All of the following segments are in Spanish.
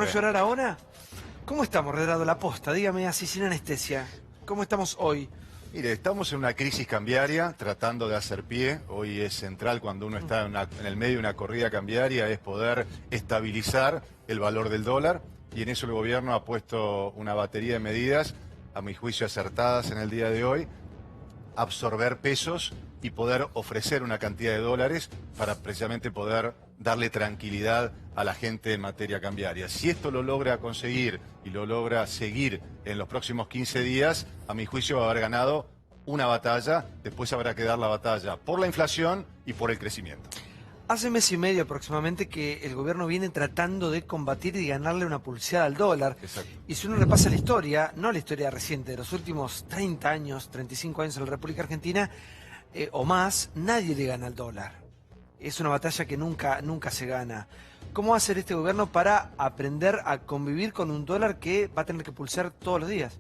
no llorar ahora? ¿Cómo estamos, Redrado La Posta? Dígame así, sin anestesia. ¿Cómo estamos hoy? Mire, estamos en una crisis cambiaria, tratando de hacer pie. Hoy es central cuando uno está en el medio de una corrida cambiaria, es poder estabilizar el valor del dólar. Y en eso el gobierno ha puesto una batería de medidas, a mi juicio acertadas en el día de hoy, absorber pesos y poder ofrecer una cantidad de dólares para precisamente poder darle tranquilidad a la gente en materia cambiaria. Si esto lo logra conseguir y lo logra seguir en los próximos 15 días, a mi juicio va a haber ganado una batalla, después habrá que dar la batalla por la inflación y por el crecimiento. Hace mes y medio aproximadamente que el gobierno viene tratando de combatir y ganarle una pulseada al dólar. Exacto. Y si uno repasa la historia, no la historia reciente, de los últimos 30 años, 35 años en la República Argentina o más, nadie le gana al dólar. Es una batalla que nunca se gana. ¿Cómo va a hacer este gobierno para aprender a convivir con un dólar que va a tener que pulsar todos los días?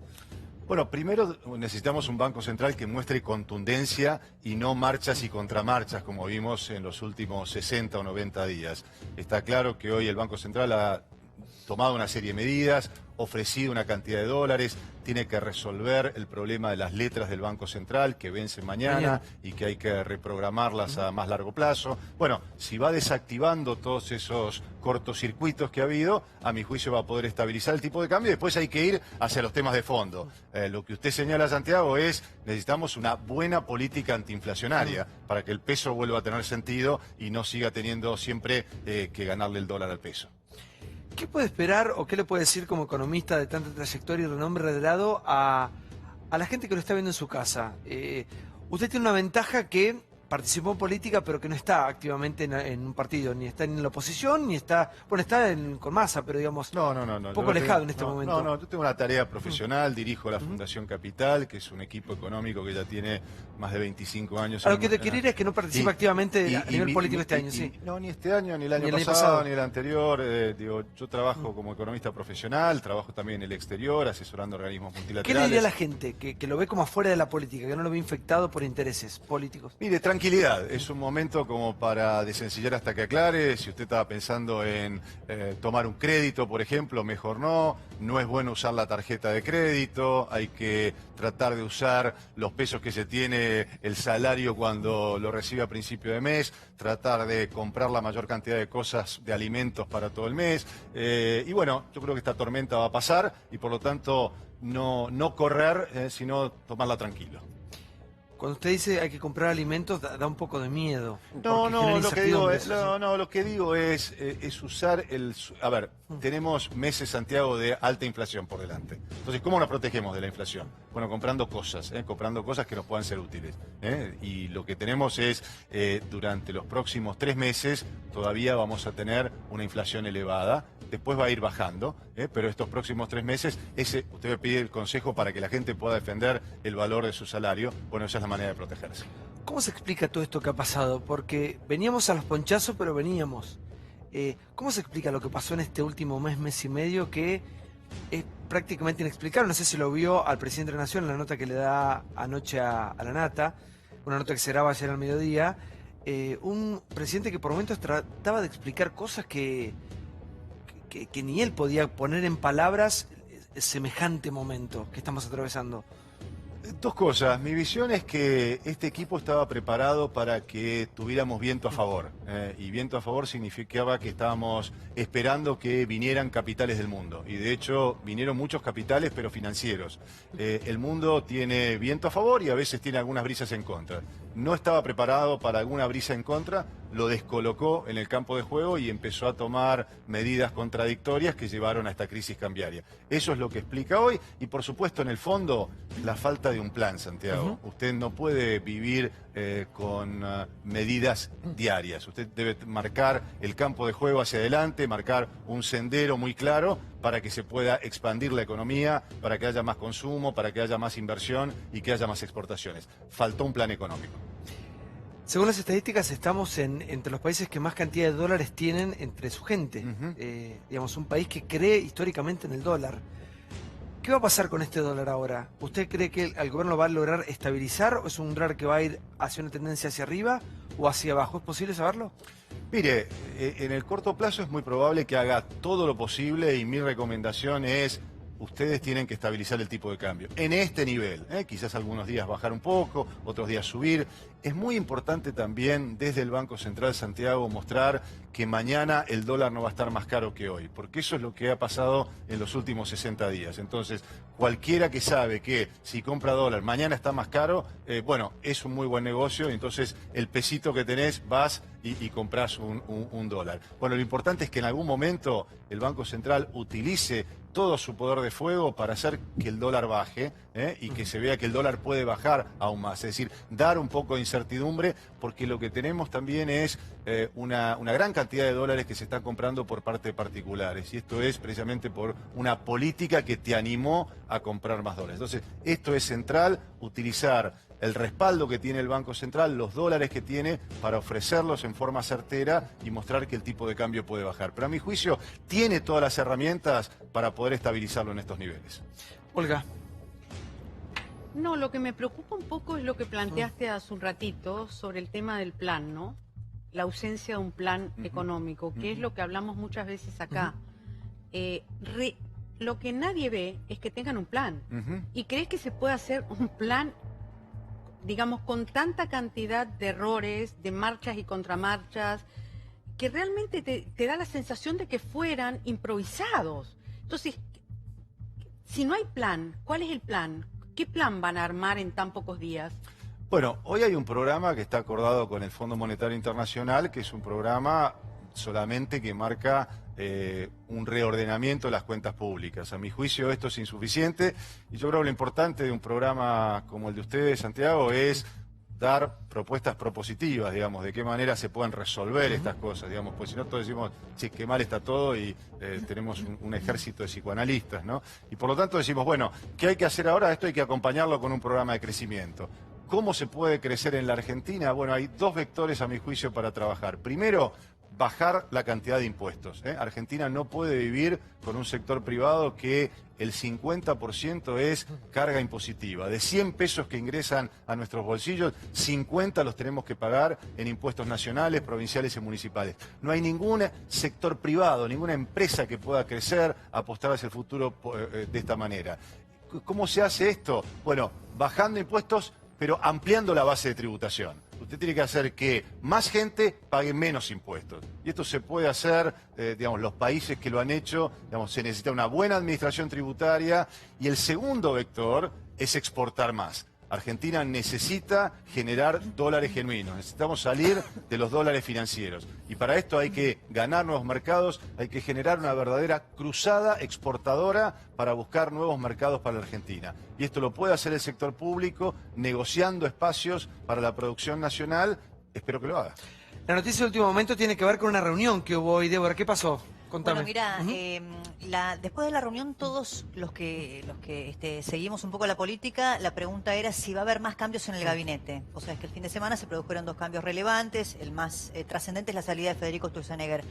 Bueno, primero necesitamos un Banco Central que muestre contundencia y no marchas y contramarchas como vimos en los últimos 60 o 90 días. Está claro que hoy el Banco Central ha tomado una serie de medidas, ofrecido una cantidad de dólares, tiene que resolver el problema de las letras del Banco Central que vencen mañana y que hay que reprogramarlas a más largo plazo. Bueno, si va desactivando todos esos cortocircuitos que ha habido, a mi juicio va a poder estabilizar el tipo de cambio y después hay que ir hacia los temas de fondo. Lo que usted señala, Santiago, es necesitamos una buena política antiinflacionaria para que el peso vuelva a tener sentido y no siga teniendo siempre que ganarle el dólar al peso. ¿Qué puede esperar o qué le puede decir como economista de tanta trayectoria y renombre, Redrado, a la gente que lo está viendo en su casa? Usted tiene una ventaja que participó en política, pero que no está activamente en un partido, ni está en la oposición, ni está... Bueno, está con Massa, pero digamos, No. un poco alejado en este momento. No, yo tengo una tarea profesional, dirijo la Fundación Capital, que es un equipo económico que ya tiene más de 25 años. A lo que te quería es que no participa activamente a nivel político este año, sí. No, ni este año, ni el año pasado, ni el anterior. Yo trabajo como economista profesional, trabajo también en el exterior, asesorando organismos multilaterales. ¿Qué le diría a la gente que lo ve como afuera de la política, que no lo ve infectado por intereses políticos? Mire, tranquilidad, es un momento como para desencillar hasta que aclare. Si usted estaba pensando en tomar un crédito, por ejemplo, mejor no es bueno usar la tarjeta de crédito, hay que tratar de usar los pesos que se tiene el salario cuando lo recibe a principio de mes, tratar de comprar la mayor cantidad de cosas, de alimentos para todo el mes. Y bueno, yo creo que esta tormenta va a pasar y por lo tanto no correr, sino tomarla tranquilo. Cuando usted dice hay que comprar alimentos, da un poco de miedo. No, lo que digo es usar el... A ver, tenemos meses, Santiago, de alta inflación por delante. Entonces, ¿cómo nos protegemos de la inflación? Bueno, comprando cosas que nos puedan ser útiles. Y lo que tenemos es, durante los próximos 3 meses, todavía vamos a tener una inflación elevada. Después va a ir bajando, pero estos próximos 3 meses, usted me pide el consejo para que la gente pueda defender el valor de su salario. Bueno, esa es la manera de protegerse. ¿Cómo se explica todo esto que ha pasado? Porque veníamos a los ponchazos, pero veníamos. ¿Cómo se explica lo que pasó en este último mes y medio que es prácticamente inexplicable? No sé si lo vio al presidente de la Nación en la nota que le da anoche a la Nata, una nota que se graba ayer al mediodía. Un presidente que por momentos trataba de explicar cosas que ni él podía poner en palabras semejante momento que estamos atravesando. Dos cosas. Mi visión es que este equipo estaba preparado para que tuviéramos viento a favor. Y viento a favor significaba que estábamos esperando que vinieran capitales del mundo. Y de hecho vinieron muchos capitales, pero financieros. El mundo tiene viento a favor y a veces tiene algunas brisas en contra. No estaba preparado para alguna brisa en contra, lo descolocó en el campo de juego y empezó a tomar medidas contradictorias que llevaron a esta crisis cambiaria. Eso es lo que explica hoy y por supuesto en el fondo la falta de un plan, Santiago. Usted no puede vivir con medidas diarias. Usted debe marcar el campo de juego hacia adelante, marcar un sendero muy claro para que se pueda expandir la economía, para que haya más consumo, para que haya más inversión y que haya más exportaciones. Faltó un plan económico. Según las estadísticas, estamos entre los países que más cantidad de dólares tienen entre su gente. Digamos, un país que cree históricamente en el dólar. ¿Qué va a pasar con este dólar ahora? ¿Usted cree que el gobierno va a lograr estabilizar o es un dólar que va a ir hacia una tendencia hacia arriba o hacia abajo? ¿Es posible saberlo? Mire, en el corto plazo es muy probable que haga todo lo posible y mi recomendación es: ustedes tienen que estabilizar el tipo de cambio en este nivel, quizás algunos días bajar un poco, otros días subir. Es muy importante también desde el Banco Central, Santiago, mostrar que mañana el dólar no va a estar más caro que hoy, porque eso es lo que ha pasado en los últimos 60 días. Entonces, cualquiera que sabe que si compra dólar mañana está más caro, bueno, es un muy buen negocio. Entonces el pesito que tenés vas y compras un dólar. Bueno, lo importante es que en algún momento el Banco Central utilice todo su poder de fuego para hacer que el dólar baje, y que se vea que el dólar puede bajar aún más. Es decir, dar un poco de incertidumbre, porque lo que tenemos también es una gran cantidad de dólares que se están comprando por parte de particulares. Y esto es precisamente por una política que te animó a comprar más dólares. Entonces, esto es central, utilizar el respaldo que tiene el Banco Central, los dólares que tiene, para ofrecerlos en forma certera y mostrar que el tipo de cambio puede bajar. Pero a mi juicio tiene todas las herramientas para poder estabilizarlo en estos niveles. Olga. No, lo que me preocupa un poco es lo que planteaste hace un ratito sobre el tema del plan, ¿no? La ausencia de un plan económico, que es lo que hablamos muchas veces acá. Lo que nadie ve es que tengan un plan. ¿Y crees que se puede hacer un plan, digamos, con tanta cantidad de errores, de marchas y contramarchas, que realmente te da la sensación de que fueran improvisados? Entonces, si no hay plan, ¿cuál es el plan? ¿Qué plan van a armar en tan pocos días? Bueno, hoy hay un programa que está acordado con el Fondo Monetario Internacional, que es un programa solamente que marca un reordenamiento de las cuentas públicas. A mi juicio esto es insuficiente, y yo creo que lo importante de un programa como el de ustedes, Santiago, es dar propuestas propositivas, digamos, de qué manera se pueden resolver estas cosas, digamos, pues si no todos decimos, sí, qué mal está todo, y tenemos un ejército de psicoanalistas, ¿no? Y por lo tanto decimos, bueno, ¿qué hay que hacer ahora? Esto hay que acompañarlo con un programa de crecimiento. ¿Cómo se puede crecer en la Argentina? Bueno, hay dos vectores a mi juicio para trabajar. Primero, bajar la cantidad de impuestos. Argentina no puede vivir con un sector privado que el 50% es carga impositiva. De 100 pesos que ingresan a nuestros bolsillos, 50 los tenemos que pagar en impuestos nacionales, provinciales y municipales. No hay ningún sector privado, ninguna empresa que pueda crecer, apostar hacia el futuro de esta manera. ¿Cómo se hace esto? Bueno, bajando impuestos, pero ampliando la base de tributación. Usted tiene que hacer que más gente pague menos impuestos. Y esto se puede hacer, digamos, los países que lo han hecho, digamos, se necesita una buena administración tributaria. Y el segundo vector es exportar más. Argentina necesita generar dólares genuinos, necesitamos salir de los dólares financieros. Y para esto hay que ganar nuevos mercados, hay que generar una verdadera cruzada exportadora para buscar nuevos mercados para la Argentina. Y esto lo puede hacer el sector público negociando espacios para la producción nacional. Espero que lo haga. La noticia de último momento tiene que ver con una reunión que hubo hoy, Débora. ¿Qué pasó? Contame. Bueno, mira, después de la reunión, todos los que seguimos un poco la política, la pregunta era si va a haber más cambios en el gabinete. O sea, es que el fin de semana se produjeron dos cambios relevantes. El más trascendente es la salida de Federico Sturzenegger.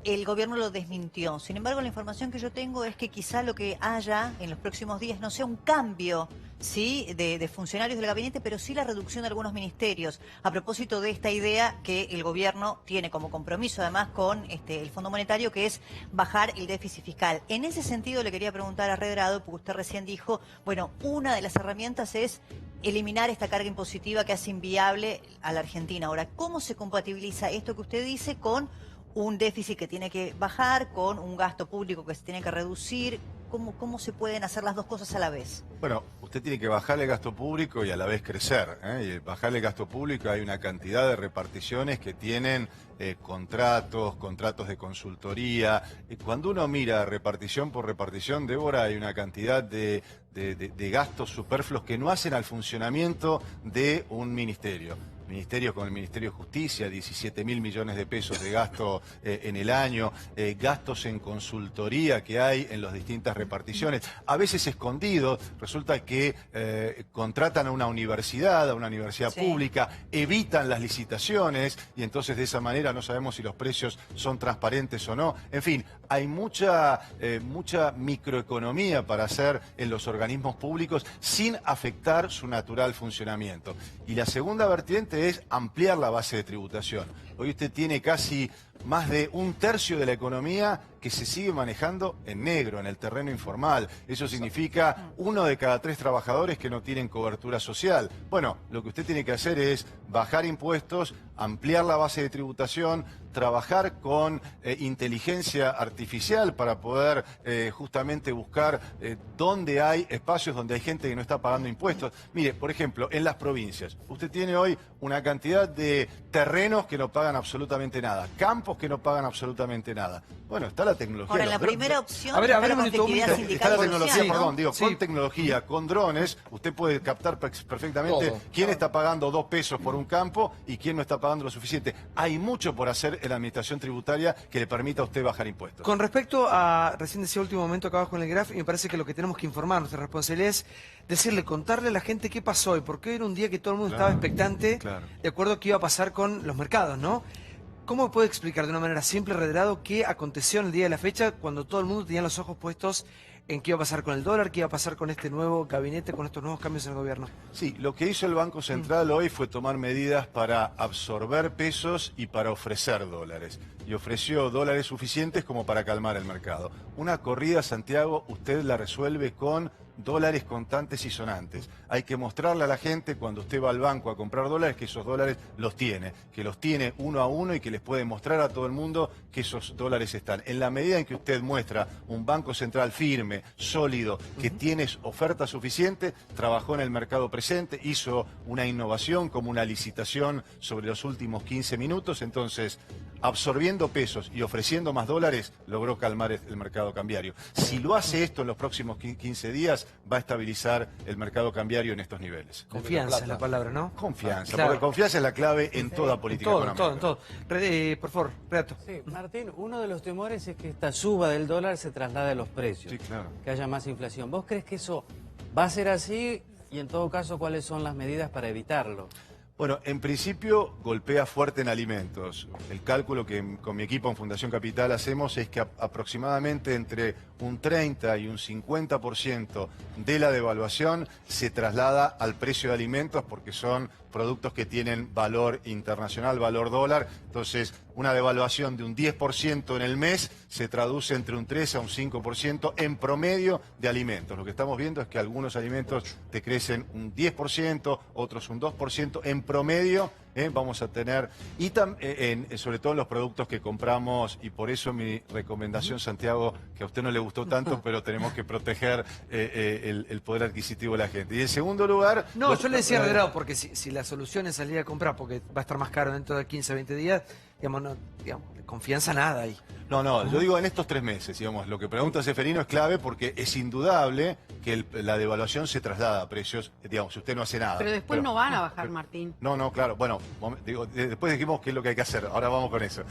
El gobierno lo desmintió. Sin embargo, la información que yo tengo es que quizá lo que haya en los próximos días no sea un cambio, sí, de funcionarios del gabinete, pero sí la reducción de algunos ministerios. A propósito de esta idea que el gobierno tiene como compromiso, además, con el Fondo Monetario, que es bajar el déficit fiscal. En ese sentido, le quería preguntar a Redrado, porque usted recién dijo, bueno, una de las herramientas es eliminar esta carga impositiva que hace inviable a la Argentina. Ahora, ¿cómo se compatibiliza esto que usted dice con un déficit que tiene que bajar, con un gasto público que se tiene que reducir? ¿Cómo se pueden hacer las dos cosas a la vez? Bueno, usted tiene que bajar el gasto público y a la vez crecer. Y bajar el gasto público, hay una cantidad de reparticiones que tienen contratos de consultoría. Cuando uno mira repartición por repartición, Débora, hay una cantidad de gastos superfluos que no hacen al funcionamiento de un ministerio. Ministerios con el Ministerio de Justicia, 17.000 millones de pesos de gasto en el año, gastos en consultoría que hay en las distintas reparticiones, a veces escondidos. Resulta que contratan a una universidad Sí. pública, evitan las licitaciones y entonces de esa manera no sabemos si los precios son transparentes o no. En fin, hay mucha microeconomía para hacer en los organismos públicos sin afectar su natural funcionamiento. Y la segunda vertiente hace es ampliar la base de tributación. Hoy usted tiene casi más de un tercio de la economía que se sigue manejando en negro, en el terreno informal. Eso significa 1 de cada 3 trabajadores que no tienen cobertura social. Bueno, lo que usted tiene que hacer es bajar impuestos, ampliar la base de tributación, trabajar con inteligencia artificial para poder justamente buscar dónde hay espacios donde hay gente que no está pagando impuestos. Mire, por ejemplo, en las provincias, usted tiene hoy una cantidad de terrenos que no pagan absolutamente nada, campos que no pagan absolutamente nada. Bueno, está la tecnología. Ahora, la primera opción a ver, está la un minuto, conflictividad está sindical la y tecnología, social, ¿no? perdón, digo, Sí. con tecnología, con drones, usted puede captar perfectamente Todo. quién está pagando 2 pesos por un campo y quién no está pagando lo suficiente. Hay mucho por hacer en la administración tributaria que le permita a usted bajar impuestos. Con respecto a, recién decía último momento acá abajo en el graf, y me parece que lo que tenemos que informar, nuestra responsabilidad es decirle, contarle a la gente qué pasó y por qué era un día que todo el mundo Claro, estaba expectante claro. de acuerdo a qué iba a pasar con los mercados, ¿no? ¿Cómo puede explicar de una manera simple, reiterado, qué aconteció en el día de la fecha cuando todo el mundo tenía los ojos puestos en qué iba a pasar con el dólar, qué iba a pasar con este nuevo gabinete, con estos nuevos cambios en el gobierno? Sí, lo que hizo el Banco Central hoy fue tomar medidas para absorber pesos y para ofrecer dólares. Y ofreció dólares suficientes como para calmar el mercado. Una corrida, Santiago, usted la resuelve con dólares contantes y sonantes. Hay que mostrarle a la gente cuando usted va al banco a comprar dólares que esos dólares los tiene, que los tiene uno a uno y que les puede mostrar a todo el mundo que esos dólares están. En la medida en que usted muestra un Banco Central firme, sólido, que tiene oferta suficiente, trabajó en el mercado presente, hizo una innovación como una licitación sobre los últimos 15 minutos, entonces absorbiendo pesos y ofreciendo más dólares, logró calmar el mercado cambiario. Si lo hace esto en los próximos 15 días, va a estabilizar el mercado cambiario en estos niveles. Confianza es la palabra, ¿no? Confianza, Claro. porque confianza es la clave en toda En política todo, en económica. todo, en todo. Por favor, Renato. Sí, Martín, uno de los temores es que esta suba del dólar se traslade a los precios, Sí, claro. que haya más inflación. ¿Vos crees que eso va a ser así? Y en todo caso, ¿cuáles son las medidas para evitarlo? Bueno, en principio golpea fuerte en alimentos. El cálculo que con mi equipo en Fundación Capital hacemos es que aproximadamente entre un 30 y un 50% de la devaluación se traslada al precio de alimentos porque son productos que tienen valor internacional, valor dólar. Entonces, una devaluación de un 10% en el mes se traduce entre un 3 a un 5% en promedio de alimentos. Lo que estamos viendo es que algunos alimentos te crecen un 10%, otros un 2%. En promedio vamos a tener, y sobre todo en los productos que compramos, y por eso mi recomendación, Santiago, que a usted no le gustó tanto, pero tenemos que proteger el poder adquisitivo de la gente. Y en segundo lugar... No, yo le decía Renato, porque si la solución es salir a comprar, porque va a estar más caro dentro de 15 o 20 días, digamos, no, digamos, confianza nada ahí. No, yo digo en estos 3 meses, digamos, lo que pregunta Seferino es clave porque es indudable que la devaluación se traslada a precios, digamos, si usted no hace nada. Pero después no van a bajar, Martín. No, claro, bueno, después dijimos qué es lo que hay que hacer, ahora vamos con eso.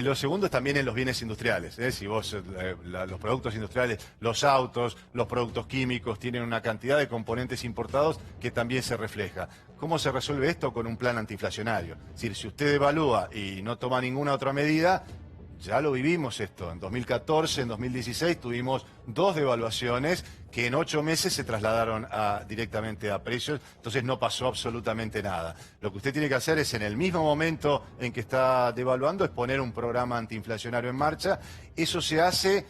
Lo segundo es también en los bienes industriales, si vos, los productos industriales, los autos, los productos químicos, tienen una cantidad de componentes importados que también se refleja. ¿Cómo se resuelve esto? Con un plan antiinflacionario. Es decir, si usted devalúa y no toma ninguna otra medida, ya lo vivimos esto. En 2014, en 2016 tuvimos 2 devaluaciones que en 8 meses se trasladaron directamente a precios, entonces no pasó absolutamente nada. Lo que usted tiene que hacer es, en el mismo momento en que está devaluando, es poner un programa antiinflacionario en marcha. Eso se hace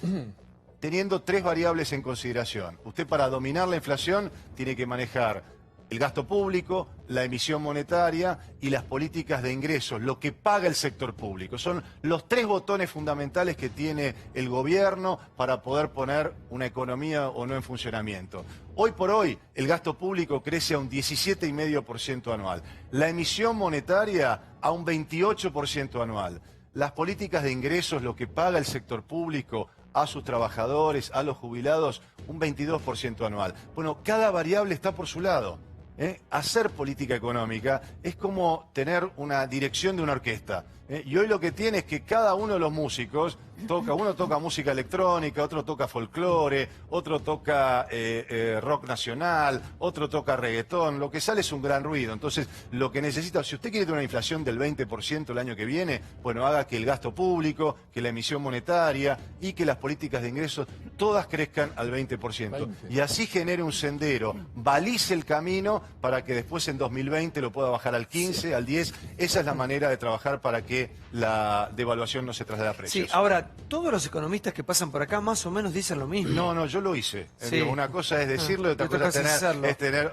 teniendo 3 variables en consideración. Usted, para dominar la inflación, tiene que manejar el gasto público, la emisión monetaria y las políticas de ingresos, lo que paga el sector público. Son los 3 botones fundamentales que tiene el gobierno para poder poner una economía o no en funcionamiento. Hoy por hoy, el gasto público crece a un 17,5% anual. La emisión monetaria a un 28% anual. Las políticas de ingresos, lo que paga el sector público a sus trabajadores, a los jubilados, un 22% anual. Bueno, cada variable está por su lado. Hacer política económica es como tener una dirección de una orquesta. Y hoy lo que tiene es que cada uno de los músicos uno toca música electrónica, otro toca folclore, otro toca rock nacional, otro toca reggaetón, lo que sale es un gran ruido. Entonces, lo que necesita, si usted quiere tener una inflación del 20% el año que viene, bueno, haga que el gasto público, que la emisión monetaria y que las políticas de ingresos todas crezcan al 20%. Y así genere un sendero, balice el camino para que después en 2020 lo pueda bajar al 15, al 10. Esa es la manera de trabajar para que la devaluación no se traslade a precios. Sí, ahora, todos los economistas que pasan por acá más o menos dicen lo mismo. No, yo lo hice. Sí. Digo, una cosa es decirlo y otra cosa es tener...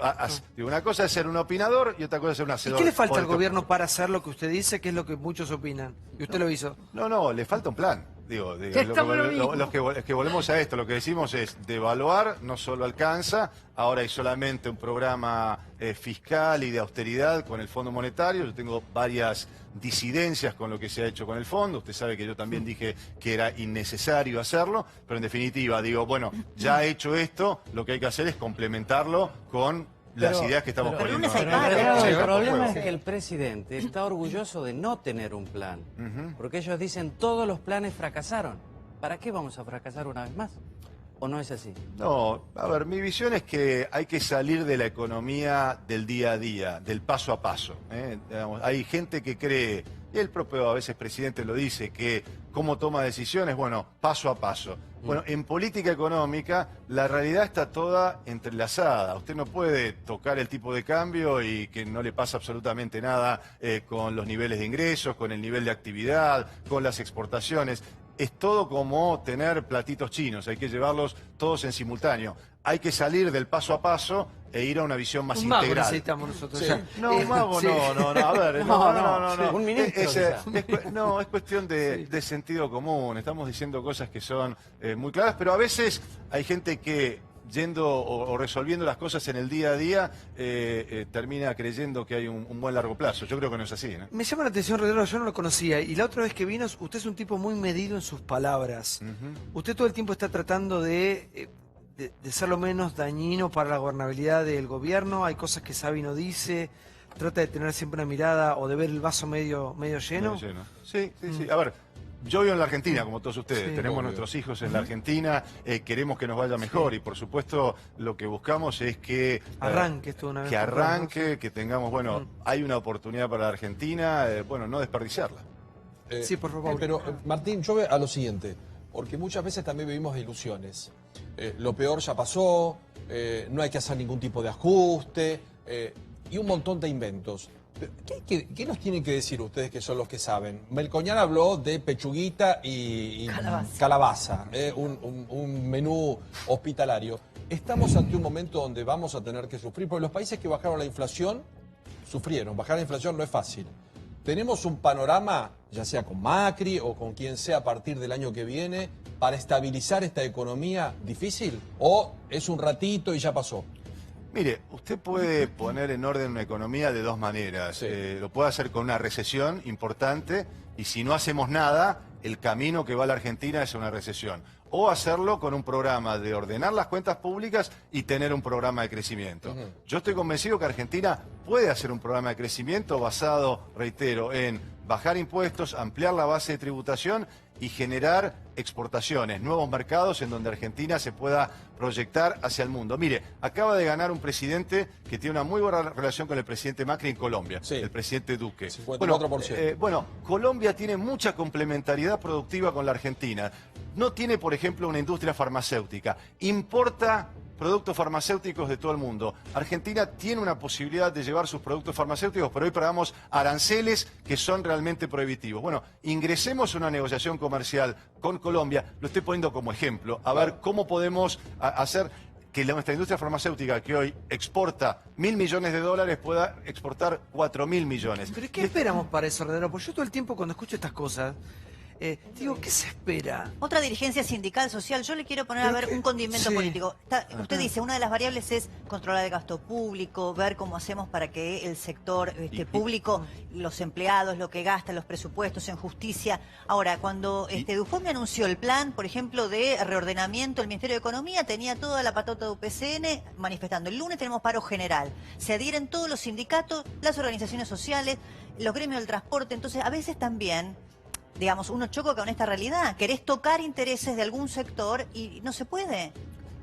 Digo, una cosa es ser un opinador y otra cosa es ser un ¿Y hacedor. qué le falta al gobierno para hacer lo que usted dice, que es lo que muchos opinan? Y usted lo hizo. No, le falta un plan. Es que volvemos a esto, lo que decimos es devaluar, no solo alcanza, ahora hay solamente un programa fiscal y de austeridad con el Fondo Monetario. Yo tengo varias disidencias con lo que se ha hecho con el fondo, usted sabe que yo también dije que era innecesario hacerlo, pero en definitiva digo, bueno, ya hecho esto, lo que hay que hacer es complementarlo con las ideas que estamos poniendo. El problema es que el presidente está orgulloso de no tener un plan. Porque ellos dicen todos los planes fracasaron. ¿Para qué vamos a fracasar una vez más? ¿O no es así? No, a ver, mi visión es que hay que salir de la economía del día a día, del paso a paso. Digamos, hay gente que cree, y el propio a veces presidente lo dice, que cómo toma decisiones, bueno, paso a paso. Bueno, en política económica la realidad está toda entrelazada. Usted no puede tocar el tipo de cambio y que no le pasa absolutamente nada con los niveles de ingresos, con el nivel de actividad, con las exportaciones. Es todo como tener platitos chinos, hay que llevarlos todos en simultáneo. Hay que salir del paso a paso e ir a una visión más integral. Mago necesitamos nosotros. Sí. Ya. No, un mago Sí. no, a ver, no. Un ministro, Es cuestión de sentido común. Estamos diciendo cosas que son muy claras, pero a veces hay gente que yendo o resolviendo las cosas en el día a día, termina creyendo que hay un buen largo plazo. Yo creo que no es así, ¿no? Me llama la atención, Rodrigo, yo no lo conocía. Y la otra vez que vino, usted es un tipo muy medido en sus palabras. Usted todo el tiempo está tratando de ser lo menos dañino para la gobernabilidad del gobierno. Hay cosas que sabe y no dice. Trata de tener siempre una mirada o de ver el vaso medio lleno. Medio lleno. Sí. A ver, yo vivo en la Argentina, como todos ustedes. Sí. Tenemos nuestros hijos en la Argentina, queremos que nos vaya mejor y por supuesto lo que buscamos es que Arranque esto una vez. que arranque, que tengamos, bueno, hay una oportunidad para la Argentina, bueno, no desperdiciarla. Sí, por favor. Pero, Martín, yo veo a lo siguiente, porque muchas veces también vivimos de ilusiones. Lo peor ya pasó, no hay que hacer ningún tipo de ajuste, y un montón de inventos. ¿Qué nos tienen que decir ustedes que son los que saben? Melcoñán habló de pechuguita y calabaza, un menú hospitalario. Estamos ante un momento donde vamos a tener que sufrir, porque los países que bajaron la inflación, sufrieron. Bajar la inflación no es fácil. Tenemos un panorama, ya sea con Macri o con quien sea a partir del año que viene, para estabilizar esta economía difícil, o es un ratito y ya pasó. Mire, usted puede poner en orden una economía de dos maneras. Sí. Lo puede hacer con una recesión importante y si no hacemos nada, el camino que va a la Argentina es una recesión. O hacerlo con un programa de ordenar las cuentas públicas y tener un programa de crecimiento. Yo estoy convencido que Argentina puede hacer un programa de crecimiento basado, reitero, en bajar impuestos, ampliar la base de tributación y generar exportaciones, nuevos mercados en donde Argentina se pueda proyectar hacia el mundo. Mire, acaba de ganar un presidente que tiene una muy buena relación con el presidente Macri en Colombia, sí. El presidente Duque. 54%. Bueno, Colombia tiene mucha complementariedad productiva con la Argentina. No tiene, por ejemplo, una industria farmacéutica. Importa productos farmacéuticos de todo el mundo. Argentina tiene una posibilidad de llevar sus productos farmacéuticos, pero hoy pagamos aranceles que son realmente prohibitivos. Bueno, ingresemos a una negociación comercial con Colombia, lo estoy poniendo como ejemplo, a ver cómo podemos hacer que nuestra industria farmacéutica, que hoy exporta $1.000 millones, pueda exportar 4.000 millones. ¿Pero qué esperamos para eso, Rodrigo? Porque yo todo el tiempo cuando escucho estas cosas, digo, ¿qué se espera? Otra dirigencia sindical, social. Yo le quiero poner a ver un condimento político. Usted dice, una de las variables es controlar el gasto público, ver cómo hacemos para que el sector público, los empleados, lo que gastan, los presupuestos en justicia. Ahora, cuando Dufo me anunció el plan, por ejemplo, de reordenamiento, el Ministerio de Economía tenía toda la patota de UPCN manifestando. El lunes tenemos paro general. Se adhieren todos los sindicatos, las organizaciones sociales, los gremios del transporte. Entonces, a veces también digamos, uno choca con esta realidad. Querés tocar intereses de algún sector y no se puede.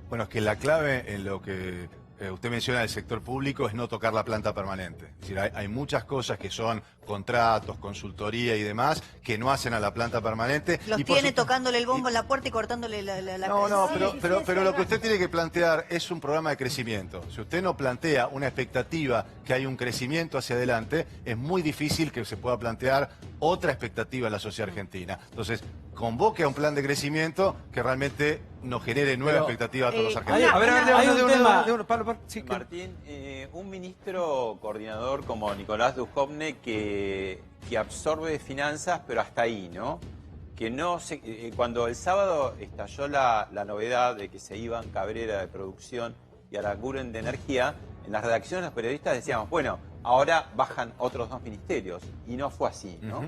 Bueno, es que la clave en lo que usted menciona del sector público es no tocar la planta permanente. Es decir, hay muchas cosas que son contratos, consultoría y demás que no hacen a la planta permanente. Los y tiene tocándole el bombo en la puerta y cortándole la No, cabeza. pero lo que usted tiene que plantear es un programa de crecimiento. Si usted no plantea una expectativa que hay un crecimiento hacia adelante, es muy difícil que se pueda plantear otra expectativa en la sociedad argentina. Entonces, convoque a un plan de crecimiento que realmente nos genere nueva expectativa a todos los argentinos. Hay un tema. Pablo, sí, que- Martín, un ministro coordinador como Nicolás Dujovne que absorbe finanzas, pero hasta ahí, ¿no? Que no se, cuando el sábado estalló la novedad de que se iban Cabrera de producción y Aranguren de energía, en las redacciones los periodistas decíamos, bueno, ahora bajan otros 2 ministerios. Y no fue así, ¿no?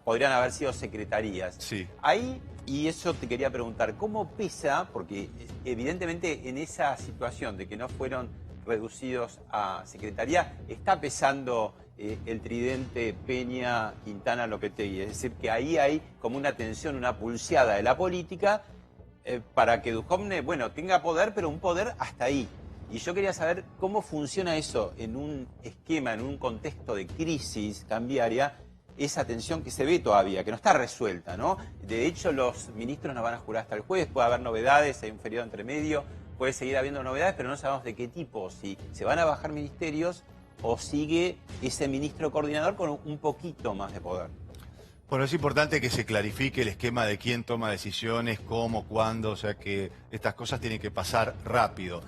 Podrían haber sido secretarías. Sí. Ahí, y eso te quería preguntar, ¿cómo pesa? Porque evidentemente en esa situación de que no fueron reducidos a secretaría, está pesando el tridente Peña, Quintana, Lopetegui. Es decir, que ahí hay como una tensión, una pulseada de la política para que Dujovne, bueno, tenga poder, pero un poder hasta ahí. Y yo quería saber cómo funciona eso en un esquema, en un contexto de crisis cambiaria, esa tensión que se ve todavía, que no está resuelta, ¿no? De hecho, los ministros no van a jurar hasta el jueves, puede haber novedades, hay un feriado entre medio, puede seguir habiendo novedades, pero no sabemos de qué tipo, si se van a bajar ministerios o sigue ese ministro coordinador con un poquito más de poder. Bueno, es importante que se clarifique el esquema de quién toma decisiones, cómo, cuándo, o sea que estas cosas tienen que pasar rápido.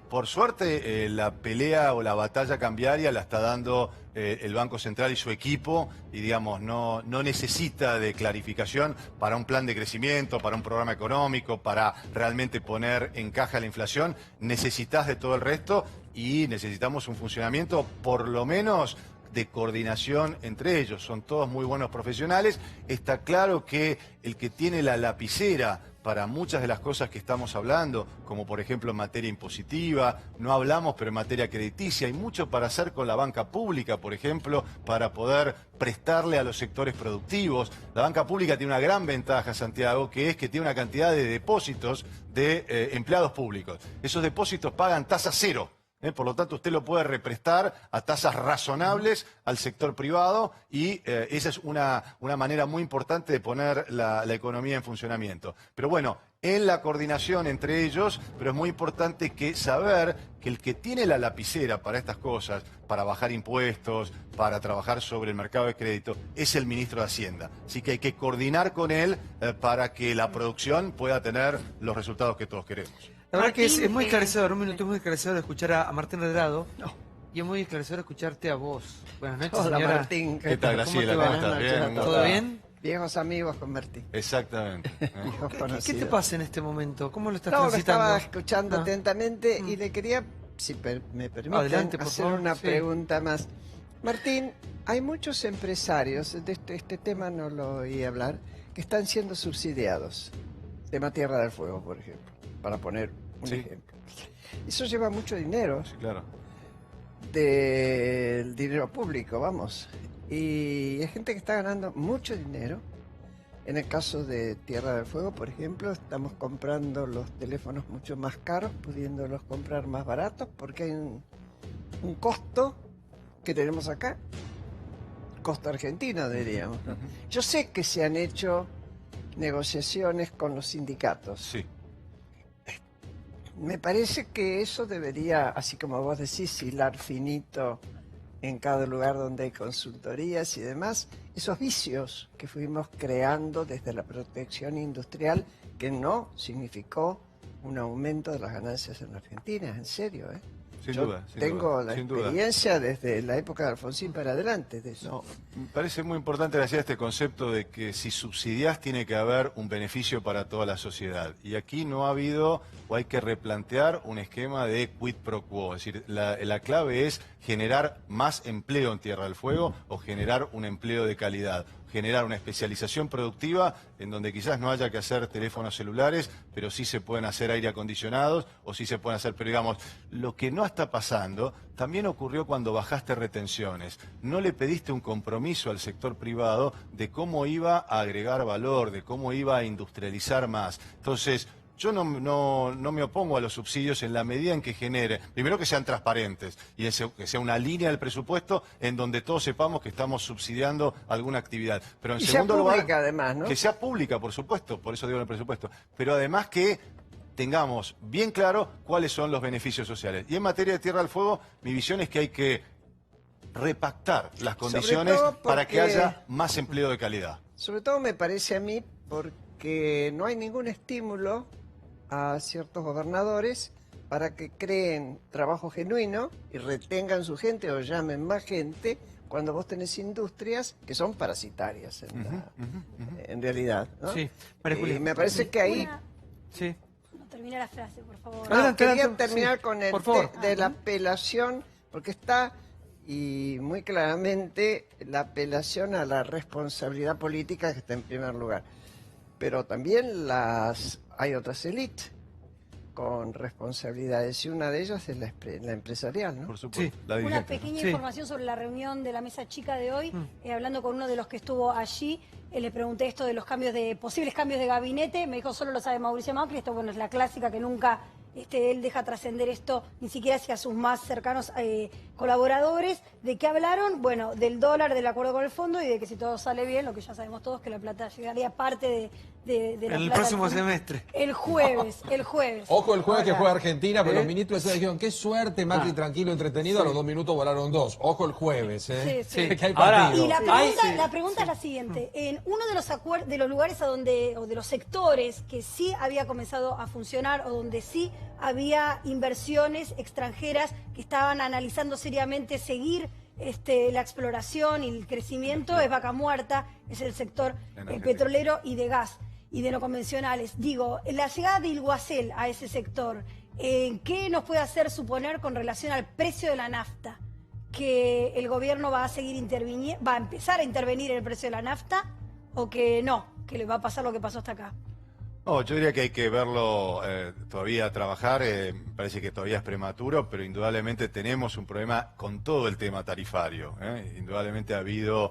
Por suerte, la pelea o la batalla cambiaria la está dando el Banco Central y su equipo y, digamos, no necesita de clarificación para un plan de crecimiento, para un programa económico, para realmente poner en caja la inflación. Necesitas de todo el resto y necesitamos un funcionamiento, por lo menos, de coordinación entre ellos. Son todos muy buenos profesionales. Está claro que el que tiene la lapicera para muchas de las cosas que estamos hablando, como por ejemplo en materia impositiva, no hablamos, pero en materia crediticia, hay mucho para hacer con la banca pública, por ejemplo, para poder prestarle a los sectores productivos. La banca pública tiene una gran ventaja, Santiago, que es que tiene una cantidad de depósitos de empleados públicos. Esos depósitos pagan tasa cero. Por lo tanto, usted lo puede represtar a tasas razonables al sector privado y esa es una manera muy importante de poner la economía en funcionamiento. Pero bueno, en la coordinación entre ellos, pero es muy importante saber que el que tiene la lapicera para estas cosas, para bajar impuestos, para trabajar sobre el mercado de crédito, es el ministro de Hacienda. Así que hay que coordinar con él para que la producción pueda tener los resultados que todos queremos. La verdad que es Martín, muy esclarecedor, un minuto, es muy esclarecedor escuchar a Martín Redrado y es muy esclarecedor escucharte a vos. Buenas noches, Hola señora. Martín, ¿Qué tal, Graciela? ¿Cómo te ¿Cómo va? estás? Bien, ¿cómo ¿Todo estás? bien? viejos amigos con Martín. Exactamente. Viejos ¿Qué conocidos. te pasa en este momento? ¿Cómo lo estás No, que transitando? estaba escuchando Ah. atentamente y le quería, si me permiten, Adelante, por hacer favor. una Sí. pregunta más. Martín, hay muchos empresarios, de este tema no lo oí hablar, que están siendo subsidiados. Tema Tierra del Fuego, por ejemplo, para poner un Sí. ejemplo. Eso lleva mucho dinero, Sí, claro. del dinero público, vamos. Y hay gente que está ganando mucho dinero. En el caso de Tierra del Fuego, por ejemplo, estamos comprando los teléfonos mucho más caros, pudiéndolos comprar más baratos, porque hay un costo que tenemos acá, costo argentino, diríamos, ¿no? Yo sé que se han hecho negociaciones con los sindicatos. Sí. Me parece que eso debería, así como vos decís, hilar finito en cada lugar donde hay consultorías y demás, esos vicios que fuimos creando desde la protección industrial, que no significó un aumento de las ganancias en Argentina, en serio, ¿eh? Sin Yo duda, sin tengo duda, la sin duda. experiencia desde la época de Alfonsín para adelante de eso. No, me parece muy importante decir este concepto de que si subsidias tiene que haber un beneficio para toda la sociedad. Y aquí no ha habido o hay que replantear un esquema de quid pro quo. Es decir, la clave es generar más empleo en Tierra del Fuego o generar un empleo de calidad. generar una especialización productiva en donde quizás no haya que hacer teléfonos celulares, pero sí se pueden hacer aire acondicionados o sí se pueden hacer, pero digamos, lo que no está pasando también ocurrió cuando bajaste retenciones. No le pediste un compromiso al sector privado de cómo iba a agregar valor, de cómo iba a industrializar más. Entonces, yo no me opongo a los subsidios en la medida en que genere, primero que sean transparentes y que sea una línea del presupuesto en donde todos sepamos que estamos subsidiando alguna actividad. Pero en segundo lugar, pública además, ¿no? Que sea pública, por supuesto, por eso digo en el presupuesto. Pero además que tengamos bien claro cuáles son los beneficios sociales. Y en materia de Tierra del Fuego, mi visión es que hay que repactar las condiciones para que haya más empleo de calidad. Sobre todo me parece a mí porque no hay ningún estímulo a ciertos gobernadores para que creen trabajo genuino y retengan su gente o llamen más gente cuando vos tenés industrias que son parasitarias en realidad, ¿no? Sí, María Julia. Y me parece que ahí... Sí. No, termina la frase, por favor. Quería terminar sí, con el por favor. de la apelación, porque está, y muy claramente, la apelación a la responsabilidad política que está en primer lugar. Pero también hay otras élites con responsabilidades, y una de ellas es la empresarial, ¿no? Por supuesto, Sí. la Una dirigente. pequeña Sí. información sobre la reunión de la mesa chica de hoy, hablando con uno de los que estuvo allí, le pregunté esto de los posibles cambios de gabinete, me dijo solo lo sabe Mauricio Macri, esto bueno es la clásica que nunca él deja trascender esto ni siquiera hacia sus más cercanos colaboradores. ¿De qué hablaron? Bueno, del dólar, del acuerdo con el fondo y de que si todo sale bien, lo que ya sabemos todos, que la plata llegaría parte de la En el plata próximo al fondo. semestre. El jueves. Ojo el jueves que Ahora, juega Argentina, pero los ministros dijeron, qué suerte, Macri Ah. tranquilo, entretenido, a los 2 minutos volaron 2. Ojo el jueves, ¿eh? Sí, sí. Que hay Ahora, partido. Y la Ay, pregunta, sí. la pregunta es la siguiente. En uno de los lugares o de los sectores que sí había comenzado a funcionar o donde sí había inversiones extranjeras que estaban analizando seriamente seguir la exploración y el crecimiento, es Vaca Muerta, es el sector petrolero y de gas y de no convencionales. Digo, la llegada de Iguacel a ese sector, ¿qué nos puede hacer suponer con relación al precio de la nafta? ¿Que el gobierno va a seguir va a empezar a intervenir en el precio de la nafta o que no, que le va a pasar lo que pasó hasta acá? No, yo diría que hay que verlo todavía trabajar, me parece que todavía es prematuro, pero indudablemente tenemos un problema con todo el tema tarifario. Indudablemente ha habido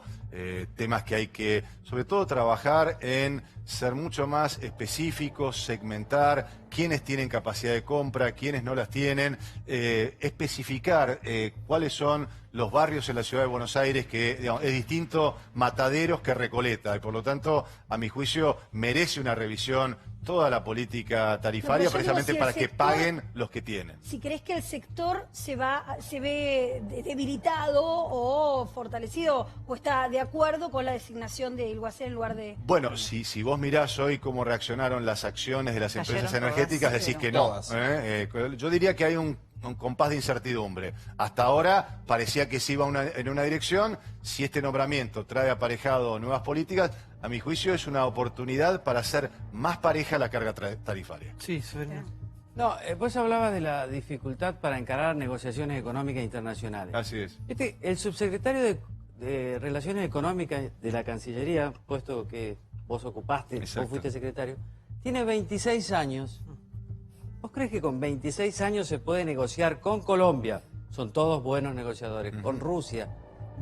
temas que hay que, sobre todo, trabajar en ser mucho más específicos, segmentar quiénes tienen capacidad de compra, quiénes no las tienen, especificar cuáles son los barrios en la ciudad de Buenos Aires, que digamos, es distinto Mataderos que Recoleta, y por lo tanto, a mi juicio, merece una revisión toda la política tarifaria, No, pero yo precisamente digo, si el para que sector- paguen los que tienen. Si crees que el sector se ve debilitado o fortalecido o está de acuerdo con la designación de Iguacel en lugar de... Bueno, si vos mirás hoy cómo reaccionaron las acciones de las Cayeron empresas todas, energéticas, decís que no. Todas. Yo diría que hay un compás de incertidumbre. Hasta ahora parecía que se iba en una dirección. Si este nombramiento trae aparejado nuevas políticas, a mi juicio es una oportunidad para hacer más pareja la carga tarifaria. Sí, Severino. No, vos hablabas de la dificultad para encarar negociaciones económicas internacionales. Así es. El subsecretario de Relaciones Económicas de la Cancillería, puesto que vos ocupaste, Exacto. vos fuiste secretario, tiene 26 años. ¿Vos crees que con 26 años se puede negociar con Colombia? Son todos buenos negociadores. Con Rusia.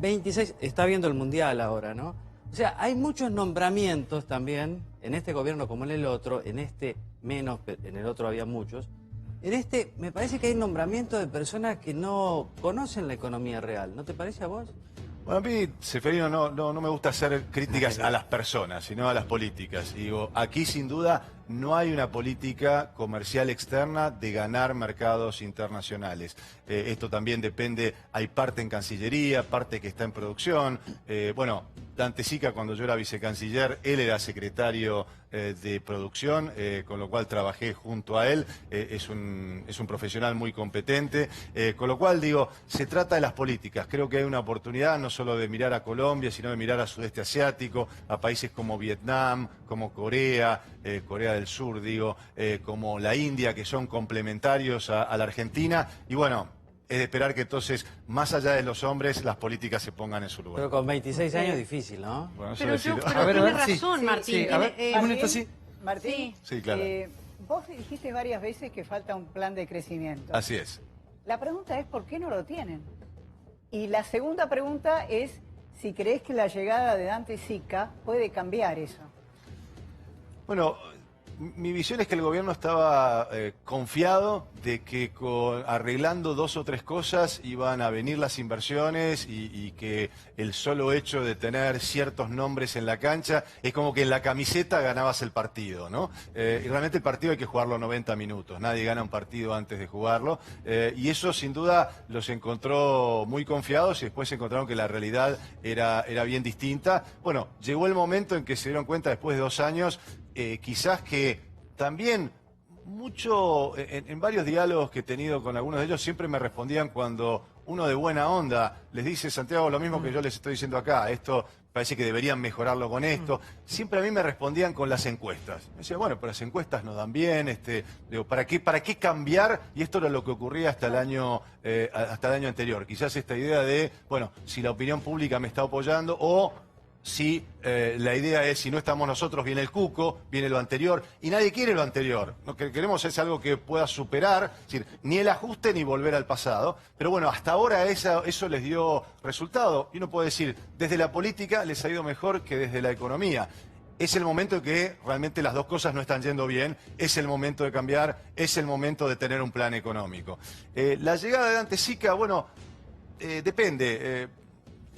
26, está viendo el Mundial ahora, ¿no? O sea, hay muchos nombramientos también, en este gobierno como en el otro, en este menos, en el otro había muchos. En este me parece que hay nombramientos de personas que no conocen la economía real. ¿No te parece a vos? Bueno, a mí, Seferino, no me gusta hacer críticas a las personas, sino a las políticas. Digo, aquí sin duda no hay una política comercial externa de ganar mercados internacionales. Esto también depende, hay parte en Cancillería, parte que está en producción. Bueno, Dante Sica, cuando yo era vicecanciller, él era secretario de producción, con lo cual trabajé junto a él. Es un profesional muy competente. Con lo cual, digo, se trata de las políticas. Creo que hay una oportunidad no solo de mirar a Colombia, sino de mirar a Sudeste Asiático, a países como Vietnam, como Corea, Corea del Sur, digo, como la India, que son complementarios a la Argentina. Y bueno, es de esperar que entonces, más allá de los hombres, las políticas se pongan en su lugar. Pero con 26 años difícil, ¿no? Bueno, eso Pero decirlo. pero A ver, tiene sí. razón, Sí, Martín. sí, a ver, tiene, un minuto, sí. Martín, Sí, claro. Vos dijiste varias veces que falta un plan de crecimiento. Así es. La pregunta es ¿por qué no lo tienen? Y la segunda pregunta es si crees que la llegada de Dante Sica puede cambiar eso. Bueno, mi visión es que el gobierno estaba confiado de que arreglando 2 o 3 cosas iban a venir las inversiones y que el solo hecho de tener ciertos nombres en la cancha es como que en la camiseta ganabas el partido, ¿no? Y realmente el partido hay que jugarlo 90 minutos, nadie gana un partido antes de jugarlo, y eso sin duda los encontró muy confiados y después se encontraron que la realidad era bien distinta. Bueno, llegó el momento en que se dieron cuenta después de 2 años, quizás que también en varios diálogos que he tenido con algunos de ellos siempre me respondían cuando uno de buena onda les dice, Santiago, lo mismo que yo les estoy diciendo acá, esto parece que deberían mejorarlo con esto. Siempre a mí me respondían con las encuestas. Me decían, bueno, pero las encuestas no dan bien, digo, ¿para qué cambiar? Y esto era lo que ocurría hasta el año anterior. Quizás esta idea de, bueno, si la opinión pública me está apoyando o si la idea es, si no estamos nosotros, viene el cuco, viene lo anterior, y nadie quiere lo anterior. Lo que queremos es algo que pueda superar, es decir, ni el ajuste ni volver al pasado. Pero bueno, hasta ahora eso les dio resultado. Y uno puede decir, desde la política les ha ido mejor que desde la economía. Es el momento en que realmente las dos cosas no están yendo bien, es el momento de cambiar, es el momento de tener un plan económico. La llegada de Dante Sica, bueno, depende.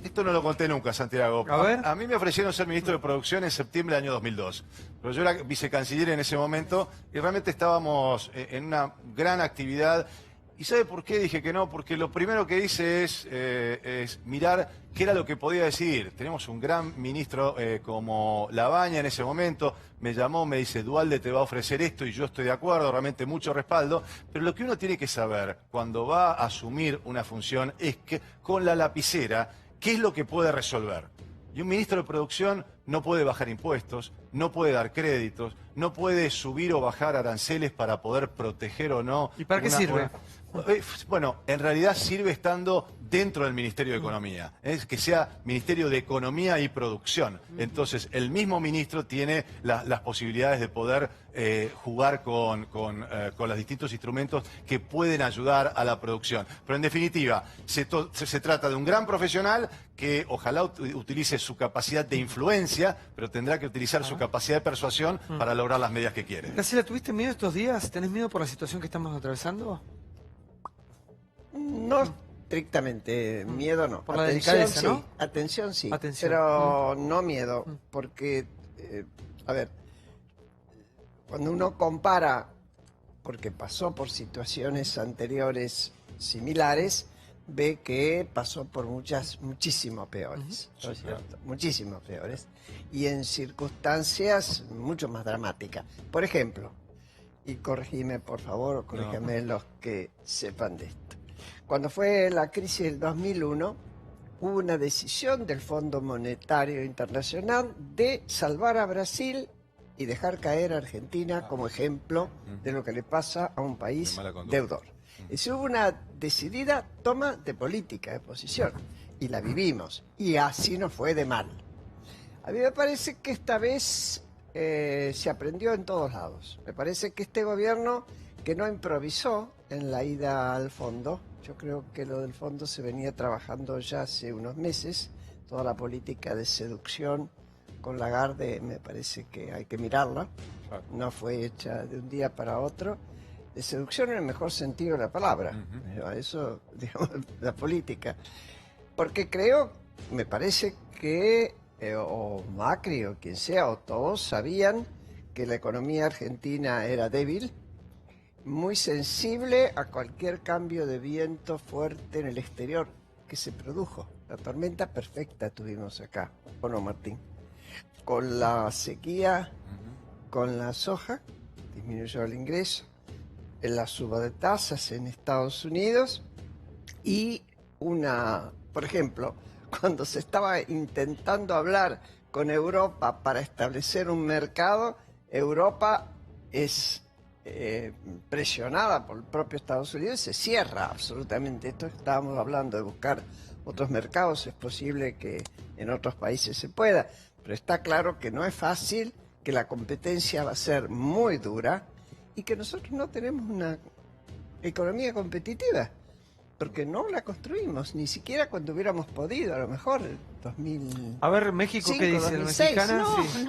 Esto no lo conté nunca, Santiago. A ver. A mí me ofrecieron ser ministro de Producción en septiembre del año 2002. Pero yo era vicecanciller en ese momento y realmente estábamos en una gran actividad. ¿Y sabe por qué dije que no? Porque lo primero que hice es mirar qué era lo que podía decidir. Tenemos un gran ministro como Labaña en ese momento. Me llamó, me dice, Duhalde te va a ofrecer esto y yo estoy de acuerdo, realmente mucho respaldo. Pero lo que uno tiene que saber cuando va a asumir una función es que con la lapicera, ¿qué es lo que puede resolver? Y un ministro de Producción no puede bajar impuestos, no puede dar créditos, no puede subir o bajar aranceles para poder proteger o no. ¿Y para qué sirve? Bueno, en realidad sirve estando dentro del Ministerio de Economía, es que sea Ministerio de Economía y Producción. Entonces, el mismo ministro tiene las posibilidades de poder jugar con los distintos instrumentos que pueden ayudar a la producción. Pero en definitiva, se trata de un gran profesional que ojalá utilice su capacidad de influencia, pero tendrá que utilizar su capacidad de persuasión para lograr las medidas que quiere. Graciela, ¿tuviste miedo estos días? ¿Tenés miedo por la situación que estamos atravesando? No estrictamente, miedo no. Por la delicadeza, sí, ¿no? atención sí, Atención. pero no miedo, porque, a ver, cuando uno compara, porque pasó por situaciones anteriores similares, ve que pasó por muchísimo peores, ¿no es cierto? Muchísimo peores, y en circunstancias mucho más dramáticas. Por ejemplo, y corregime por favor, o corrígeme los que sepan de esto. Cuando fue la crisis del 2001, hubo una decisión del Fondo Monetario Internacional de salvar a Brasil y dejar caer a Argentina como ejemplo de lo que le pasa a un país deudor. Es decir, hubo una decidida toma de política, de posición, y la vivimos, y así nos fue de mal. A mí me parece que esta vez se aprendió en todos lados. Me parece que este gobierno, que no improvisó en la ida al fondo, yo creo que lo del fondo se venía trabajando ya hace unos meses, toda la política de seducción con Lagarde me parece que hay que mirarla, no fue hecha de un día para otro, de seducción en el mejor sentido de la palabra, eso, digamos, la política, porque creo, me parece que o Macri o quien sea, o todos sabían que la economía argentina era débil, muy sensible a cualquier cambio de viento fuerte en el exterior que se produjo. La tormenta perfecta tuvimos acá, ¿o no, Martín? Con la sequía, con la soja, disminuyó el ingreso, en la suba de tasas en Estados Unidos y por ejemplo, cuando se estaba intentando hablar con Europa para establecer un mercado, Europa es presionada por el propio Estados Unidos, se cierra absolutamente. Esto estábamos hablando de buscar otros mercados, es posible que en otros países se pueda, pero está claro que no es fácil, que la competencia va a ser muy dura y que nosotros no tenemos una economía competitiva, porque no la construimos, ni siquiera cuando hubiéramos podido, a lo mejor en 2000. A ver, México, ¿qué dice la 2006, mexicana? No, Sí.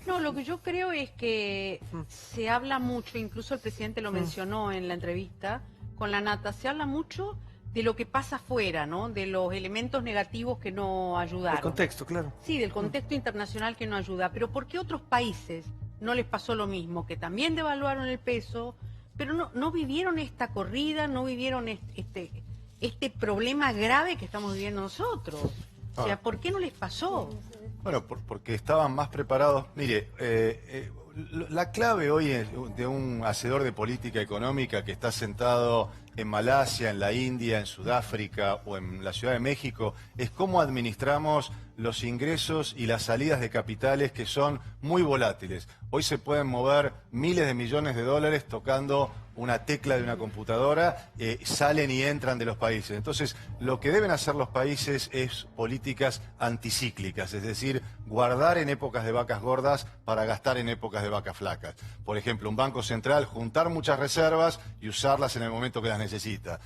no, lo que yo creo es que se habla mucho, incluso el presidente lo mencionó en la entrevista con la Nata, se habla mucho de lo que pasa afuera, ¿no? De los elementos negativos que no ayudaron. El contexto, claro. Sí, del contexto internacional que no ayuda. Pero ¿por qué otros países no les pasó lo mismo? Que también devaluaron el peso, pero no vivieron esta corrida, no vivieron este problema grave que estamos viviendo nosotros. O sea, ¿por qué no les pasó? Bueno, porque estaban más preparados. Mire, la clave hoy de un hacedor de política económica que está sentado en Malasia, en la India, en Sudáfrica o en la Ciudad de México es cómo administramos los ingresos y las salidas de capitales que son muy volátiles. Hoy se pueden mover miles de millones de dólares tocando una tecla de una computadora, salen y entran de los países. Entonces, lo que deben hacer los países es políticas anticíclicas, es decir, guardar en épocas de vacas gordas para gastar en épocas de vacas flacas. Por ejemplo, un banco central juntar muchas reservas y usarlas en el momento que las necesita.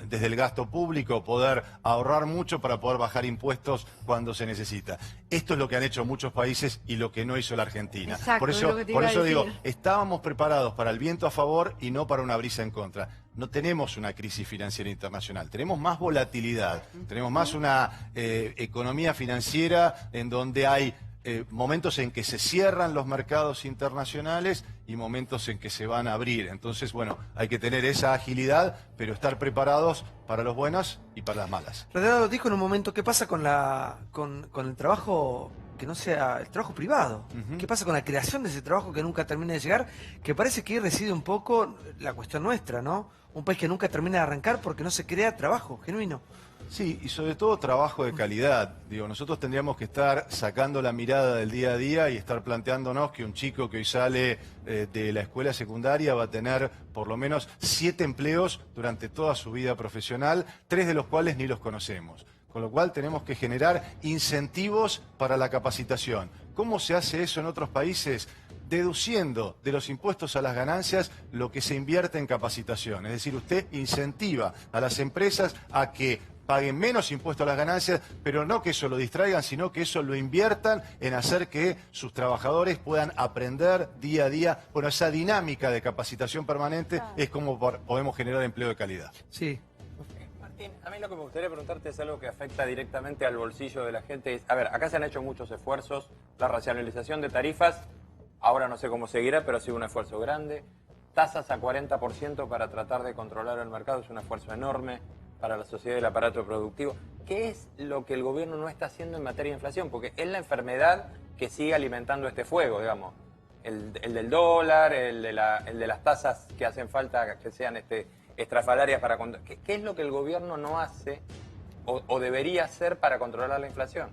Desde el gasto público poder ahorrar mucho para poder bajar impuestos cuando se necesita. Esto es lo que han hecho muchos países y lo que no hizo la Argentina. Exacto, por es lo que te iba a eso digo, decir. estábamos preparados para el viento a favor y no para una brisa en contra. No tenemos una crisis financiera internacional, tenemos más volatilidad, tenemos más una economía financiera en donde hay momentos en que se cierran los mercados internacionales y momentos en que se van a abrir. Entonces, bueno, hay que tener esa agilidad, pero estar preparados para los buenos y para las malas. Renato dijo en un momento, ¿qué pasa con el trabajo que no sea el trabajo privado? ¿Qué pasa con la creación de ese trabajo que nunca termina de llegar? Que parece que ahí reside un poco la cuestión nuestra, ¿no? Un país que nunca termina de arrancar porque no se crea trabajo genuino. Sí, y sobre todo trabajo de calidad. Digo, nosotros tendríamos que estar sacando la mirada del día a día y estar planteándonos que un chico que hoy sale de la escuela secundaria va a tener por lo menos 7 empleos durante toda su vida profesional, 3 de los cuales ni los conocemos. Con lo cual tenemos que generar incentivos para la capacitación. ¿Cómo se hace eso en otros países? Deduciendo de los impuestos a las ganancias lo que se invierte en capacitación. Es decir, usted incentiva a las empresas a que paguen menos impuestos a las ganancias, pero no que eso lo distraigan, sino que eso lo inviertan en hacer que sus trabajadores puedan aprender día a día. Bueno, esa dinámica de capacitación permanente es como podemos generar empleo de calidad. Sí. Martín, a mí lo que me gustaría preguntarte es algo que afecta directamente al bolsillo de la gente. A ver, acá se han hecho muchos esfuerzos, la racionalización de tarifas, ahora no sé cómo seguirá, pero ha sido un esfuerzo grande. Tasas a 40% para tratar de controlar el mercado es un esfuerzo enorme para la sociedad y el aparato productivo. ¿Qué es lo que el gobierno no está haciendo en materia de inflación? Porque es la enfermedad que sigue alimentando este fuego, digamos. El del dólar, el de las tasas que hacen falta que sean estrafalarias para... ¿Qué es lo que el gobierno no hace o debería hacer para controlar la inflación?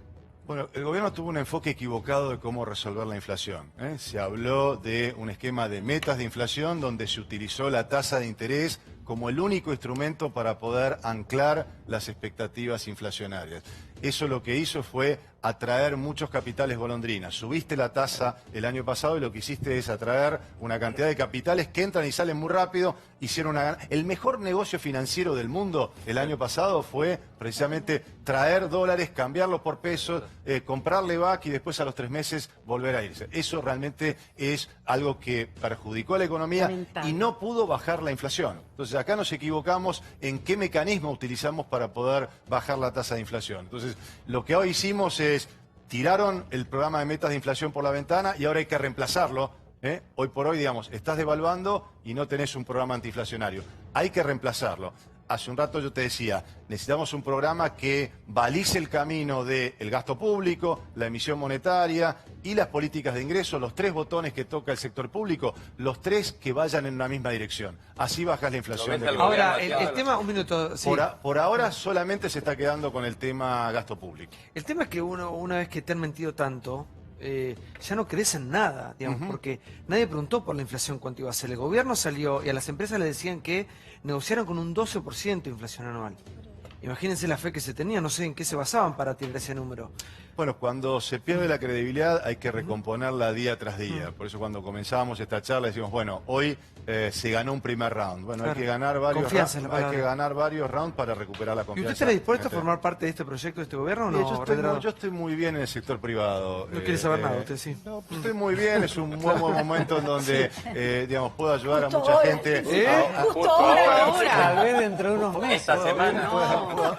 Bueno, el gobierno tuvo un enfoque equivocado de cómo resolver la inflación. Se habló de un esquema de metas de inflación donde se utilizó la tasa de interés como el único instrumento para poder anclar las expectativas inflacionarias. Eso lo que hizo fue atraer muchos capitales golondrinas. Subiste la tasa el año pasado y lo que hiciste es atraer una cantidad de capitales que entran y salen muy rápido. Hicieron el mejor negocio financiero del mundo el año pasado fue precisamente traer dólares, cambiarlos por pesos, comprarle back y después a los 3 meses volver a irse. Eso realmente es algo que perjudicó a la economía Lamentable. y no pudo bajar la inflación. Entonces acá nos equivocamos en qué mecanismo utilizamos para poder bajar la tasa de inflación. Entonces lo que hoy hicimos es tiraron el programa de metas de inflación por la ventana y ahora hay que reemplazarlo. Hoy por hoy, digamos, estás devaluando y no tenés un programa antiinflacionario. Hay que reemplazarlo. Hace un rato yo te decía, necesitamos un programa que balice el camino del gasto público, la emisión monetaria y las políticas de ingreso, los 3 botones que toca el sector público, los 3 que vayan en una misma dirección. Así bajas la inflación. Ahora, el tema, un minuto. Sí. Por ahora solamente se está quedando con el tema gasto público. El tema es que una vez que te han mentido tanto, ya no crees en nada, digamos, porque nadie preguntó por la inflación cuánto iba a ser. El gobierno salió y a las empresas le decían que negociaron con un 12% de inflación anual. Imagínense la fe que se tenía, no sé en qué se basaban para tirar ese número. Bueno, cuando se pierde la credibilidad hay que recomponerla día tras día. Por eso cuando comenzábamos esta charla decimos, bueno, hoy se ganó un primer round. Bueno, Claro. hay que ganar varios Confianza en la rounds, hay palabra. que ganar varios rounds para recuperar la ¿Y confianza. usted estaría dispuesto a Este, formar parte de este proyecto, de este gobierno o Mire, no? yo estoy muy bien en el sector privado. No quiere saber nada, usted sí. No, estoy muy bien, es un buen momento en donde, digamos, puedo ayudar a Justo mucha ahora. gente. Justo ahora. Tal vez dentro de unos meses. Esta semana.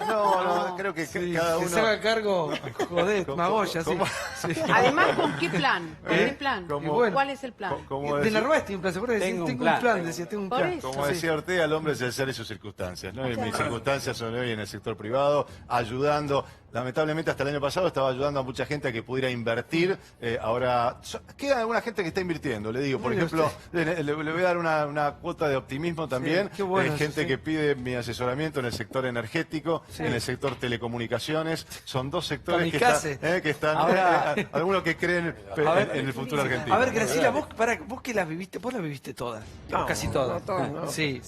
No, creo que Sí, cada que uno... se haga cargo, joder, Magoya, sí. ¿Cómo? Sí. Además, ¿con qué plan? ¿Con qué plan? Como- bueno. ¿Cuál es el plan? Como De decía- Narváez tiene un plan, ¿se acuerda? Tengo un Tengo plan. un plan, decía, tengo un Por plan. eso. Como decía Ortega, el hombre es el ser y sus circunstancias, ¿no? Y mis circunstancias son hoy en el sector privado, ayudando. Lamentablemente hasta el año pasado estaba ayudando a mucha gente a que pudiera invertir. Ahora queda alguna gente que está invirtiendo, le digo. Por Mire ejemplo, le voy a dar una cuota de optimismo también. Sí, qué bueno Hay eso, gente sí. que pide mi asesoramiento en el sector energético, en el sector telecomunicaciones. Son dos sectores Kamikaze. que están Ahora- algunos que creen en el futuro argentino. A ver, Graciela, vos que las viviste, vos las viviste todas, No, casi todas. no todas, no. Sí.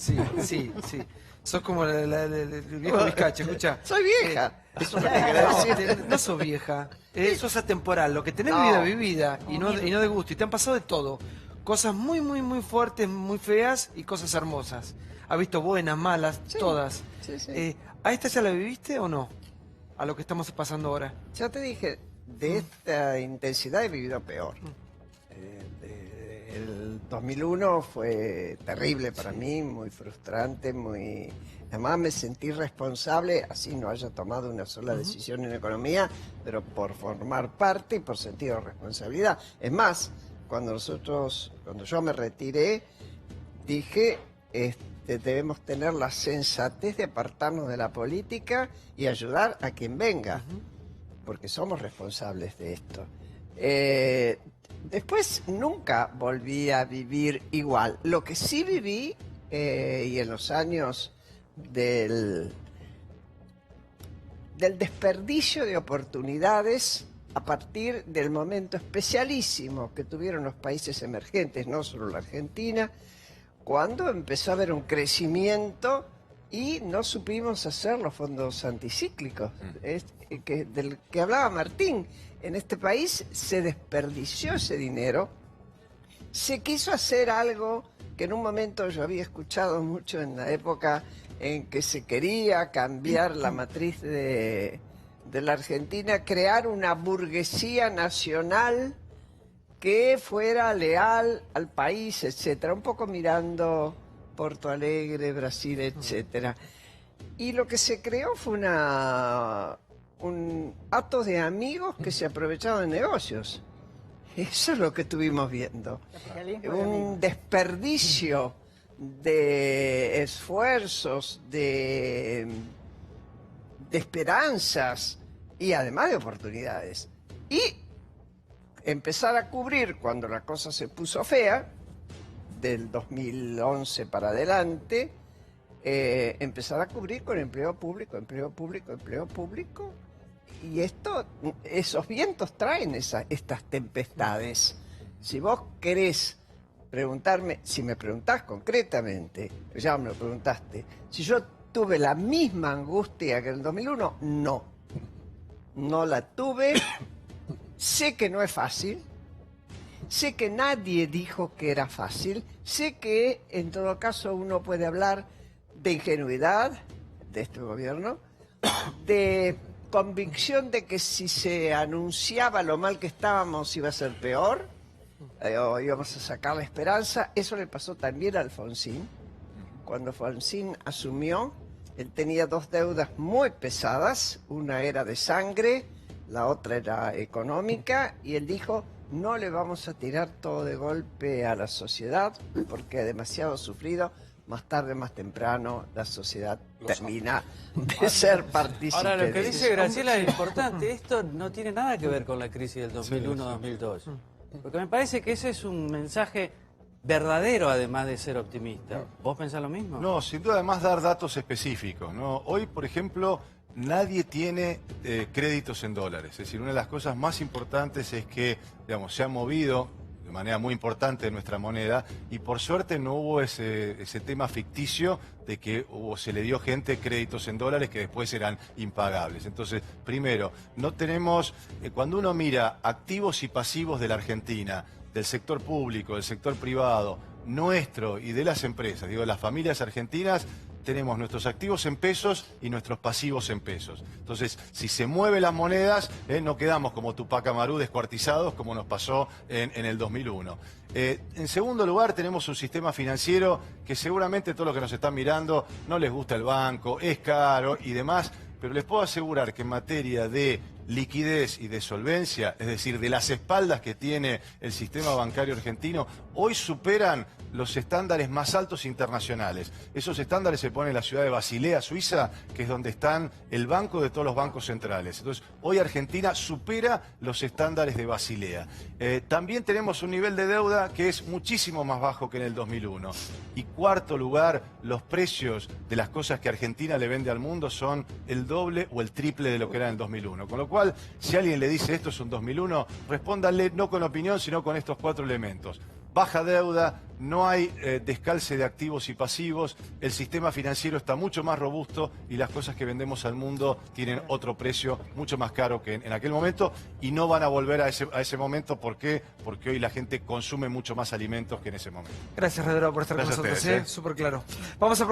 Sos como el viejo Vizcacha, escucha. Soy vieja. Eso es lo que quería decir. No sos vieja, sos atemporal. Lo que tenés No. vivida y no de gusto. Y te han pasado de todo. Cosas muy fuertes, muy feas y cosas hermosas. Has visto buenas, malas, todas. Sí. ¿A esta ya la viviste o no? A lo que estamos pasando ahora. Ya te dije, de esta intensidad he vivido peor. El 2001 fue terrible para mí, muy frustrante, muy... Además me sentí responsable, así no haya tomado una sola decisión en economía, pero por formar parte y por sentido de responsabilidad. Es más, cuando yo me retiré, dije, debemos tener la sensatez de apartarnos de la política y ayudar a quien venga, porque somos responsables de esto. Después nunca volví a vivir igual. Lo que sí viví, y en los años del desperdicio de oportunidades a partir del momento especialísimo que tuvieron los países emergentes, no solo la Argentina, cuando empezó a haber un crecimiento y no supimos hacer los fondos anticíclicos, del que hablaba Martín. En este país se desperdició ese dinero, se quiso hacer algo que en un momento yo había escuchado mucho en la época en que se quería cambiar la matriz de la Argentina, crear una burguesía nacional que fuera leal al país, etcétera, un poco mirando Porto Alegre, Brasil, etcétera. Y lo que se creó fue un acto de amigos que se aprovechaban de negocios. Eso es lo que estuvimos viendo. Un desperdicio de esfuerzos, de esperanzas y además de oportunidades. Y empezar a cubrir cuando la cosa se puso fea, del 2011 para adelante, empezar a cubrir con empleo público. Y esos vientos traen estas tempestades. Si vos querés preguntarme, si me preguntás concretamente, ya me lo preguntaste, si yo tuve la misma angustia que en el 2001, no la tuve. Sé que no es fácil, sé que nadie dijo que era fácil, sé que en todo caso uno puede hablar de ingenuidad de este gobierno, de convicción de que si se anunciaba lo mal que estábamos iba a ser peor, o íbamos a sacar la esperanza. Eso le pasó también a Alfonsín. Cuando Alfonsín asumió, él tenía dos deudas muy pesadas, una era de sangre, la otra era económica, y él dijo, no le vamos a tirar todo de golpe a la sociedad, porque demasiado sufrido, más tarde, más temprano, la sociedad termina de ser partícipe. Ahora, lo que de dice eso. Graciela es importante. Esto no tiene nada que ver con la crisis del 2001-2002. Porque me parece que ese es un mensaje verdadero, además de ser optimista. ¿Vos pensás lo mismo? No, sin duda, además dar datos específicos, ¿no? Hoy, por ejemplo, nadie tiene créditos en dólares. Es decir, una de las cosas más importantes es que, digamos, se ha movido de manera muy importante nuestra moneda y por suerte no hubo ese tema ficticio de que se le dio gente créditos en dólares que después eran impagables. Entonces, primero, no tenemos, cuando uno mira activos y pasivos de la Argentina, del sector público, del sector privado, nuestro y de las empresas, digo, de las familias argentinas, tenemos nuestros activos en pesos y nuestros pasivos en pesos. Entonces, si se mueven las monedas, no quedamos como Tupac Amaru descuartizados como nos pasó en el 2001. En segundo lugar, tenemos un sistema financiero que seguramente todos los que nos están mirando no les gusta el banco, es caro y demás, pero les puedo asegurar que en materia de liquidez y de solvencia, es decir, de las espaldas que tiene el sistema bancario argentino, hoy superan los estándares más altos internacionales. Esos estándares se ponen en la ciudad de Basilea, Suiza, que es donde están el banco de todos los bancos centrales. Entonces, hoy Argentina supera los estándares de Basilea. También tenemos un nivel de deuda que es muchísimo más bajo que en el 2001. Y cuarto lugar, los precios de las cosas que Argentina le vende al mundo son el doble o el triple de lo que era en el 2001. Con lo cual, si alguien le dice esto es un 2001, respóndanle no con opinión, sino con estos 4 elementos. Baja deuda, no hay descalce de activos y pasivos, el sistema financiero está mucho más robusto y las cosas que vendemos al mundo tienen otro precio mucho más caro que en aquel momento y no van a volver a ese momento. ¿Por qué? Porque hoy la gente consume mucho más alimentos que en ese momento. Gracias, Redero, por estar Gracias con a nosotros. ustedes, Súper claro. Vamos a